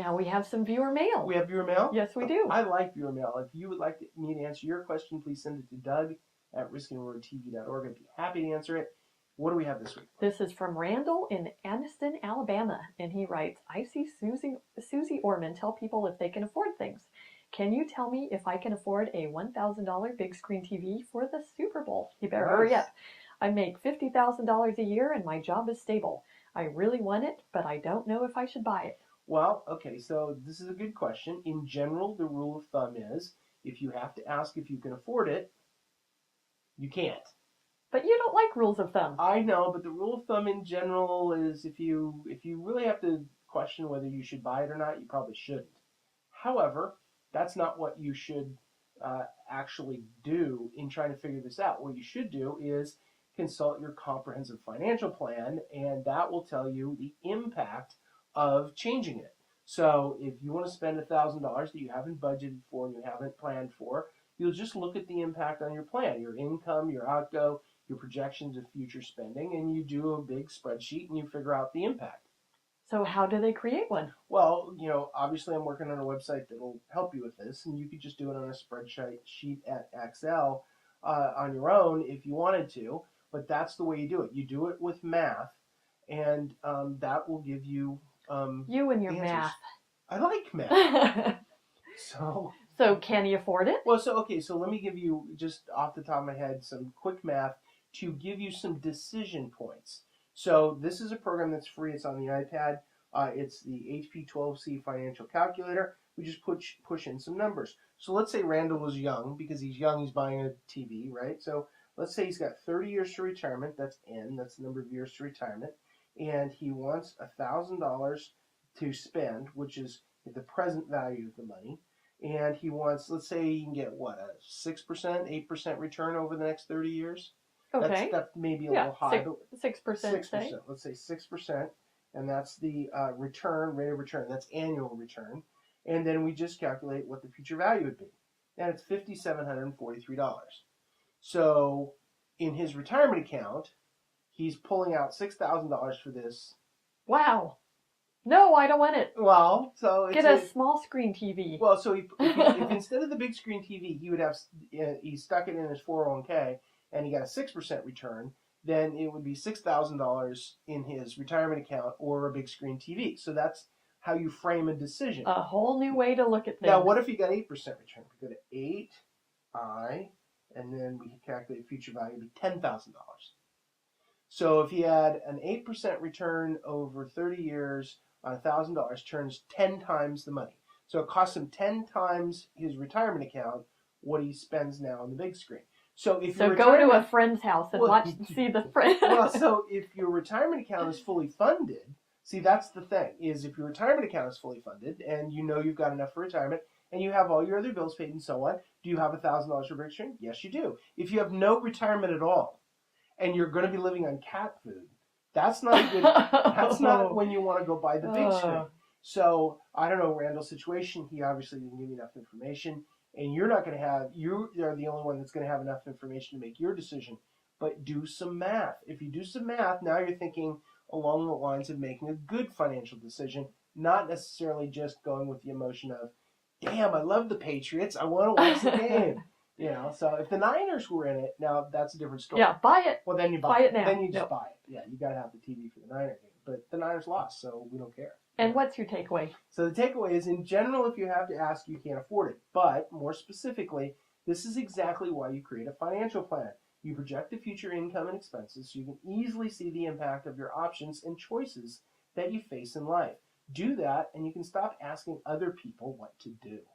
Now we have some viewer mail. We have viewer mail? Yes, we do. I like viewer mail. If you would like me to answer your question, please send it to Doug@riskandrewardtv.org. I'd be happy to answer it. What do we have this week? This is from Randall in Anniston, Alabama, and he writes, I see Susie Orman tell people if they can afford things. Can you tell me if I can afford a $1,000 big screen TV for the Super Bowl? You better hurry up. I make $50,000 a year and my job is stable. I really want it, but I don't know if I should buy it. Well, okay, so this is a good question. In general, the rule of thumb is if you have to ask if you can afford it, you can't. But you don't like rules of thumb. I know, but the rule of thumb in general is if you really have to question whether you should buy it or not, you probably shouldn't. However, that's not what you should actually do in trying to figure this out. What you should do is consult your comprehensive financial plan, and that will tell you the impact of changing it. So if you want to spend $1,000 that you haven't budgeted for and you haven't planned for, you'll just look at the impact on your plan, your income, your outgo, your projections of future spending, and you do a big spreadsheet and you figure out the impact. So how do they create one? Well, obviously I'm working on a website that will help you with this, and you could just do it on a spreadsheet at Excel on your own if you wanted to, but that's the way you do it. You do it with math, and that will give you you and your answers. math. I like math. So can he afford it? Well, so let me give you, just off the top of my head, some quick math to give you some decision points. So this is a program that's free. It's on the iPad. It's the HP 12C Financial Calculator. We just push in some numbers. So let's say Randall was young. Because he's young, he's buying a TV, right? So let's say he's got 30 years to retirement. That's N. That's the number of years to retirement. And he wants $1,000 to spend, which is the present value of the money. And he wants, let's say he can get, what, a 6%, 8% return over the next 30 years? Okay. That's maybe a little high. 6%. 6%. Let's say 6%. And that's the rate of return. That's annual return. And then we just calculate what the future value would be. And it's $5,743. So in his retirement account, he's pulling out $6,000 for this. Wow. No, I don't want it. Well, so get a small screen TV. Well, so if instead of the big screen TV, he would have he stuck it in his 401k and he got a 6% return, then it would be $6,000 in his retirement account or a big screen TV. So that's how you frame a decision. A whole new way to look at things. Now, what if he got 8% return? We go to 8I, and then we calculate future value would be $10,000. So if he had an 8% return over 30 years on $1,000, turns 10 times the money. So it costs him 10 times his retirement account what he spends now on the big screen. So go to a friend's house and see the friend. Well, so if your retirement account is fully funded, see, that's the thing, is if your retirement account is fully funded and you know you've got enough for retirement and you have all your other bills paid and so on, do you have $1,000 for big screen? Yes, you do. If you have no retirement at all and you're going to be living on cat food, that's not a good. That's not when you want to go buy the big screen. So I don't know Randall's situation. He obviously didn't give you enough information, and you're not going to have. You are the only one that's going to have enough information to make your decision. But do some math. If you do some math, now you're thinking along the lines of making a good financial decision, not necessarily just going with the emotion of, "Damn, I love the Patriots. I want to watch the game." So if the Niners were in it, now that's a different story. Yeah, buy it. Well, then you buy it now. Then you just buy it. Yeah, you got to have the TV for the Niner game. But the Niners lost, so we don't care. And what's your takeaway? So the takeaway is, in general, if you have to ask, you can't afford it. But more specifically, this is exactly why you create a financial plan. You project the future income and expenses so you can easily see the impact of your options and choices that you face in life. Do that, and you can stop asking other people what to do.